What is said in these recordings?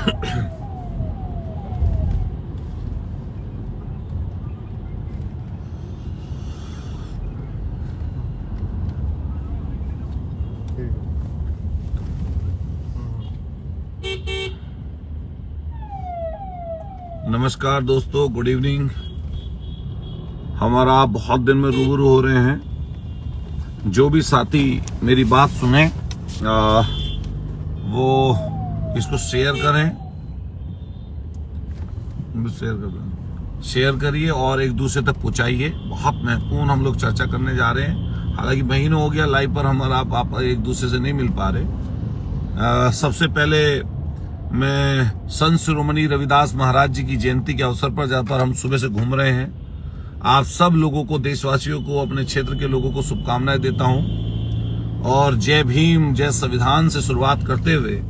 नमस्कार दोस्तों, good evening. हमारा बहुत दिन में रूबरू हो रहे हैं। जो भी साथी मेरी बात सुने वो इसको शेयर करें, शेयर करिए और एक दूसरे तक पहुंचाइए। बहुत महत्वपूर्ण हम लोग चर्चा करने जा रहे हैं। हालांकि महीनों हो गया लाइव पर हमारा आप एक दूसरे से नहीं मिल पा रहे। सबसे पहले मैं संत शिरोमणि रविदास महाराज जी की जयंती के अवसर पर जहाँ पर हम सुबह से घूम रहे हैं, आप सब लोगों को, देशवासियों को, अपने क्षेत्र के लोगों को शुभकामनाएं देता हूं। और जय भीम, जय संविधान से शुरुआत करते हुए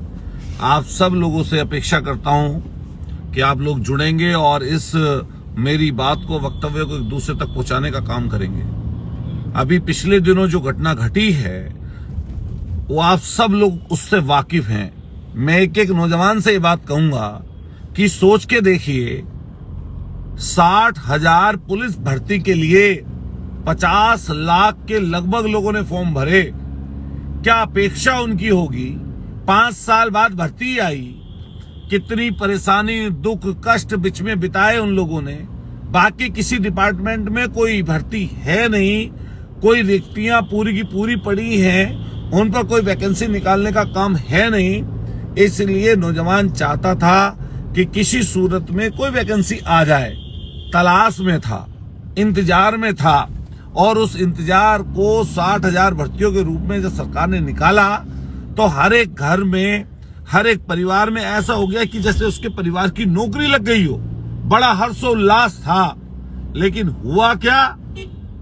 आप सब लोगों से अपेक्षा करता हूं कि आप लोग जुड़ेंगे और इस मेरी बात को, वक्तव्य को एक दूसरे तक पहुंचाने का काम करेंगे। अभी पिछले दिनों जो घटना घटी है वो आप सब लोग उससे वाकिफ हैं। मैं एक एक नौजवान से ये बात कहूंगा कि सोच के देखिए, 60,000 पुलिस भर्ती के लिए 50 लाख के लगभग लोगों ने फॉर्म भरे। क्या अपेक्षा उनकी होगी? 5 साल बाद भर्ती आई, कितनी परेशानी, दुख, कष्ट बीच में बिताए उन लोगों ने। बाकी किसी डिपार्टमेंट में कोई भर्ती है नहीं, कोई रिक्तियां पूरी की पूरी पड़ी हैं, उन पर कोई वैकेंसी निकालने का काम है नहीं। इसलिए नौजवान चाहता था कि किसी सूरत में कोई वैकेंसी आ जाए। तलाश में था, इंतजार में था, और उस इंतजार को 60,000 भर्तियों के रूप में जब सरकार ने निकाला तो हर एक घर में, हर एक परिवार में ऐसा हो गया कि जैसे उसके परिवार की नौकरी लग गई हो। बड़ा हर्षोल्लास था। लेकिन हुआ क्या?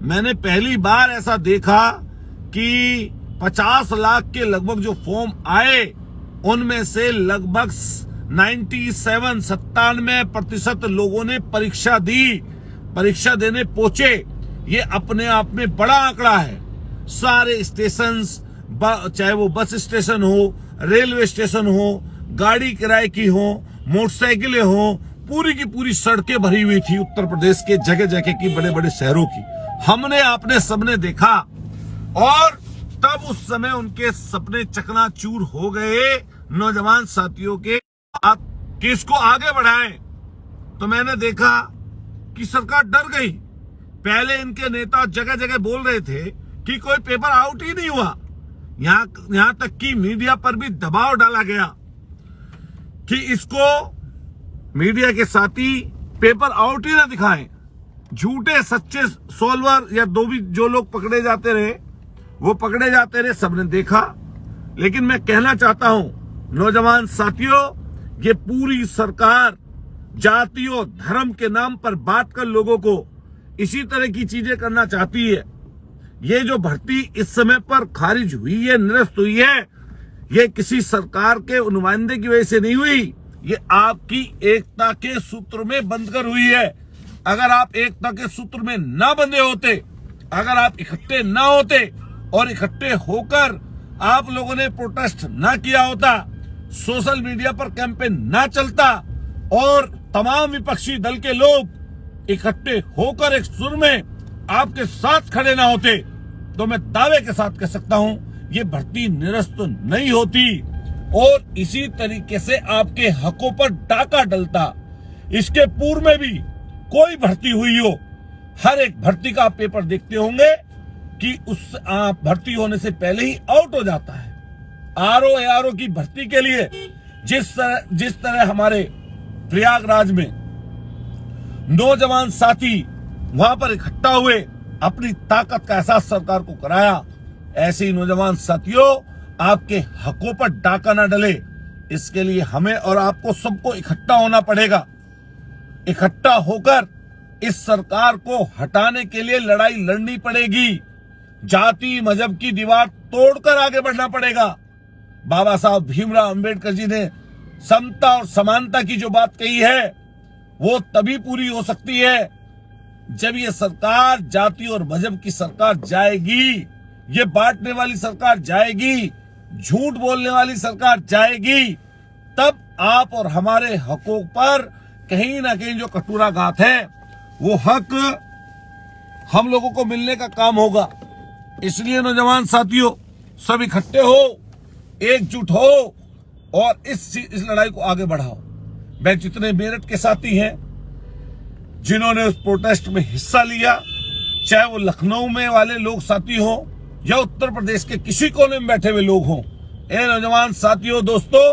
मैंने पहली बार ऐसा देखा कि 50 लाख के लगभग जो फॉर्म आए, उनमें से लगभग 97% लोगों ने परीक्षा दी, परीक्षा देने पहुंचे। ये अपने आप में बड़ा आंकड़ा है। सारे स्टेशंस, चाहे वो बस स्टेशन हो, रेलवे स्टेशन हो, गाड़ी किराए की हो, मोटरसाइकिलें हो, पूरी की पूरी सड़कें भरी हुई थी उत्तर प्रदेश के जगह जगह की, बड़े बड़े शहरों की। हमने, आपने सबने देखा, और तब उस समय उनके सपने चकनाचूर हो गए नौजवान साथियों के। कि इसको आगे बढ़ाएं, तो मैंने देखा कि सरकार डर गई। पहले इनके नेता जगह जगह बोल रहे थे कि कोई पेपर आउट ही नहीं हुआ। यहां तक कि मीडिया पर भी दबाव डाला गया कि इसको मीडिया के साथी पेपर आउट ही ना दिखाएं। झूठे सच्चे सोल्वर या जो लोग पकड़े जाते रहे, वो पकड़े जाते रहे, सबने देखा। लेकिन मैं कहना चाहता हूं नौजवान साथियों, ये पूरी सरकार जाति और धर्म के नाम पर बांट कर लोगों को इसी तरह की चीजें करना चाहती है। ये जो भर्ती इस समय पर खारिज हुई है, निरस्त हुई है, ये किसी सरकार के नुमाइंदे की वजह से नहीं हुई। ये आपकी एकता के सूत्र में बंधकर हुई है। अगर आप एकता के सूत्र में ना बंधे होते, अगर आप इकट्ठे ना होते और इकट्ठे होकर आप लोगों ने प्रोटेस्ट ना किया होता, सोशल मीडिया पर कैंपेन ना चलता और तमाम विपक्षी दल के लोग इकट्ठे होकर एक सुर में आपके साथ खड़े ना होते, तो मैं दावे के साथ कह सकता हूं ये भर्ती निरस्त नहीं होती और इसी तरीके से आपके हकों पर डाका डलता। इसके पूर्व में भी कोई भर्ती हुई हो, हर एक भर्ती का आप पेपर देखते होंगे कि उस भर्ती होने से पहले ही आउट हो जाता है। आरओ की भर्ती के लिए जिस तरह हमारे प्रयागराज में नौजवान साथी वहां पर इकट्ठा हुए, अपनी ताकत का एहसास सरकार को कराया, ऐसे ही नौजवान साथियों आपके हकों पर डाका ना डले, इसके लिए हमें और आपको सबको इकट्ठा होना पड़ेगा। इकट्ठा होकर इस सरकार को हटाने के लिए लड़ाई लड़नी पड़ेगी। जाति मजहब की दीवार तोड़कर आगे बढ़ना पड़ेगा। बाबा साहब भीमराव अंबेडकर जी ने समता और समानता की जो बात कही है, वो तभी पूरी हो सकती है जब ये सरकार जाति और मजहब की सरकार जाएगी, ये बांटने वाली सरकार जाएगी, झूठ बोलने वाली सरकार जाएगी, तब आप और हमारे हकों पर कहीं ना कहीं जो कटुराघात है वो हक हम लोगों को मिलने का काम होगा। इसलिए नौजवान साथियों, सब इकट्ठे हो, एकजुट हो और इस लड़ाई को आगे बढ़ाओ। मैं जितने मेरठ के साथी हैं जिन्होंने उस प्रोटेस्ट में हिस्सा लिया, चाहे वो लखनऊ में वाले लोग साथी हो या उत्तर प्रदेश के किसी कोने में बैठे हुए लोग हों, ए नौजवान साथियों, दोस्तों,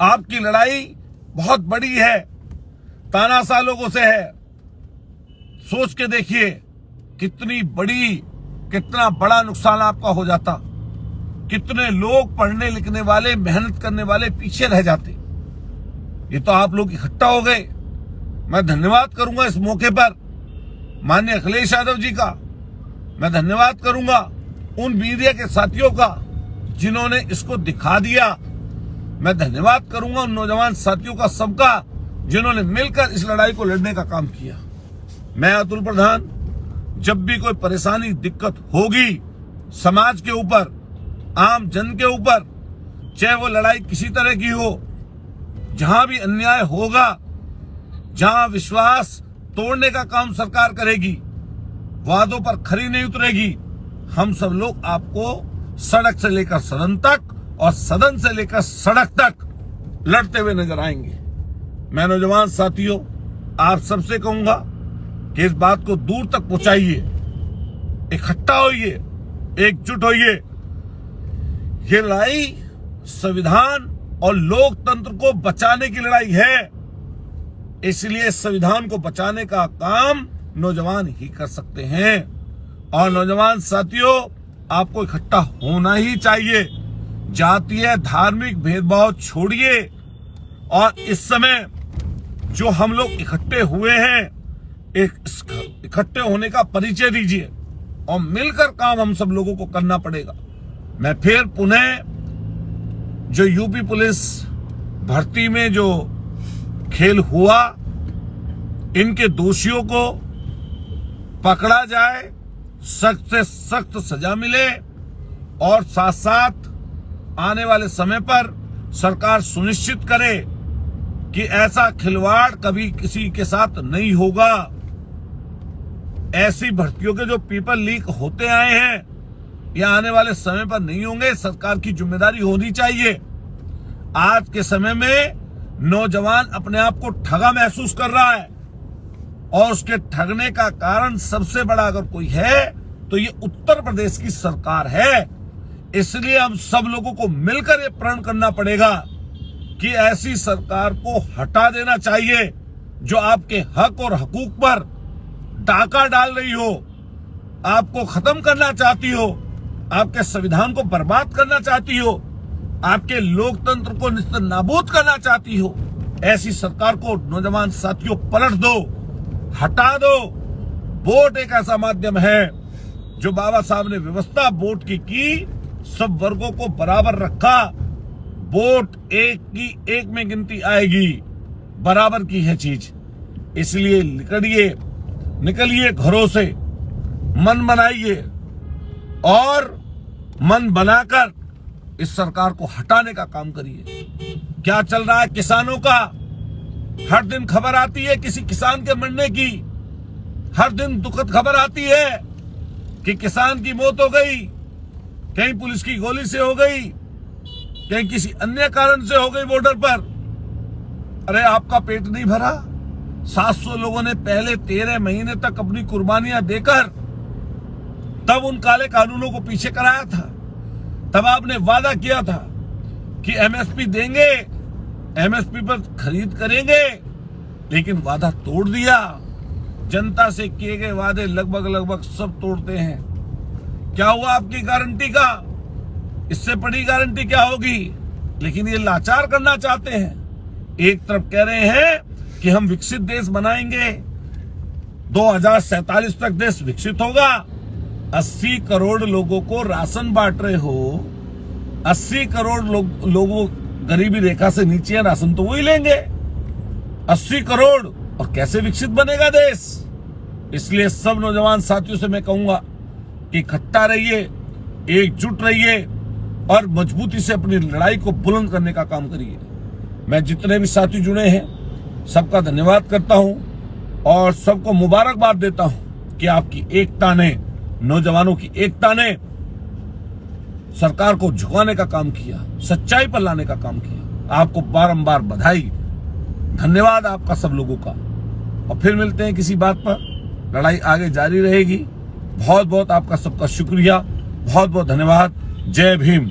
आपकी लड़ाई बहुत बड़ी है, तानाशाह लोगों से है। सोच के देखिए कितना बड़ा नुकसान आपका हो जाता, कितने लोग पढ़ने लिखने वाले, मेहनत करने वाले पीछे रह जाते। ये तो आप लोग इकट्ठा हो गए। मैं धन्यवाद करूंगा इस मौके पर माननीय अखिलेश यादव जी का। मैं धन्यवाद करूंगा उन मीडिया के साथियों का जिन्होंने इसको दिखा दिया। मैं धन्यवाद करूंगा उन नौजवान साथियों का, सबका, जिन्होंने मिलकर इस लड़ाई को लड़ने का काम किया। मैं अतुल प्रधान, जब भी कोई परेशानी, दिक्कत होगी समाज के ऊपर, आम जन के ऊपर, चाहे वो लड़ाई किसी तरह की हो, जहां भी अन्याय होगा, जहां विश्वास तोड़ने का काम सरकार करेगी, वादों पर खरी नहीं उतरेगी, हम सब लोग आपको सड़क से लेकर सदन तक और सदन से लेकर सड़क तक लड़ते हुए नजर आएंगे। मैं नौजवान साथियों, आप सबसे कहूंगा कि इस बात को दूर तक पहुंचाइए, इकट्ठा होइए, एकजुट होइए। ये लड़ाई संविधान और लोकतंत्र को बचाने की लड़ाई है। इसलिए संविधान को बचाने का काम नौजवान ही कर सकते हैं। और नौजवान साथियों, आपको इकट्ठा होना ही चाहिए। जातीय धार्मिक भेदभाव छोड़िए और इस समय जो हम लोग इकट्ठे हुए हैं, इकट्ठे होने का परिचय दीजिए और मिलकर काम हम सब लोगों को करना पड़ेगा। मैं फिर पुनः जो यूपी पुलिस भर्ती में जो खेल हुआ, इनके दोषियों को पकड़ा जाए, सख्त से सख्त सजा मिले और साथ साथ आने वाले समय पर सरकार सुनिश्चित करे कि ऐसा खिलवाड़ कभी किसी के साथ नहीं होगा। ऐसी भर्तियों के जो पेपर लीक होते आए हैं, ये आने वाले समय पर नहीं होंगे। सरकार की जिम्मेदारी होनी चाहिए। आज के समय में नौजवान अपने आप को ठगा महसूस कर रहा है और उसके ठगने का कारण सबसे बड़ा अगर कोई है तो ये उत्तर प्रदेश की सरकार है। इसलिए हम सब लोगों को मिलकर ये प्रण करना पड़ेगा कि ऐसी सरकार को हटा देना चाहिए जो आपके हक और हकूक पर डाका डाल रही हो, आपको खत्म करना चाहती हो, आपके संविधान को बर्बाद करना चाहती हो, आपके लोकतंत्र को निस्तर नाबूद करना चाहती हो। ऐसी सरकार को नौजवान साथियों पलट दो, हटा दो। वोट एक ऐसा माध्यम है जो बाबा साहब ने व्यवस्था वोट की सब वर्गों को बराबर रखा। वोट एक में गिनती आएगी, बराबर की है चीज। इसलिए निकलिए घरों से, मन बनाइए और मन बनाकर इस सरकार को हटाने का काम करिए। क्या चल रहा है किसानों का? हर दिन खबर आती है किसी किसान के मरने की, हर दिन दुखद खबर आती है कि किसान की मौत हो गई, कहीं पुलिस की गोली से हो गई, कहीं किसी अन्य कारण से हो गई बॉर्डर पर। अरे आपका पेट नहीं भरा? 700 लोगों ने पहले 13 महीने तक अपनी कुर्बानियां देकर तब उन काले कानूनों को पीछे कराया था। तब आपने वादा किया था कि एमएसपी देंगे, एमएसपी पर खरीद करेंगे, लेकिन वादा तोड़ दिया। जनता से किए गए वादे लगभग सब तोड़ते हैं। क्या हुआ आपकी गारंटी का? इससे बड़ी गारंटी क्या होगी? लेकिन ये लाचार करना चाहते हैं। एक तरफ कह रहे हैं कि हम विकसित देश बनाएंगे, 2047 तक देश विकसित होगा। 80 करोड़ लोगों को राशन बांट रहे हो। 80 करोड़ लोगों गरीबी रेखा से नीचे है, राशन तो वही लेंगे। 80 करोड़, और कैसे विकसित बनेगा देश? इसलिए सब नौजवान साथियों से मैं कहूंगा कि इकट्ठा रहिए, एकजुट रहिए, और मजबूती से अपनी लड़ाई को बुलंद करने का काम करिए। मैं जितने भी साथी जुड़े हैं सबका धन्यवाद करता हूं और सबको मुबारकबाद देता हूं कि आपकी एकता ने, नौजवानों की एकता ने सरकार को झुकाने का काम किया, सच्चाई पर लाने का काम किया। आपको बारंबार बधाई, धन्यवाद आपका सब लोगों का। और फिर मिलते हैं किसी बात पर, लड़ाई आगे जारी रहेगी। बहुत बहुत आपका सबका शुक्रिया, बहुत बहुत धन्यवाद। जय भीम।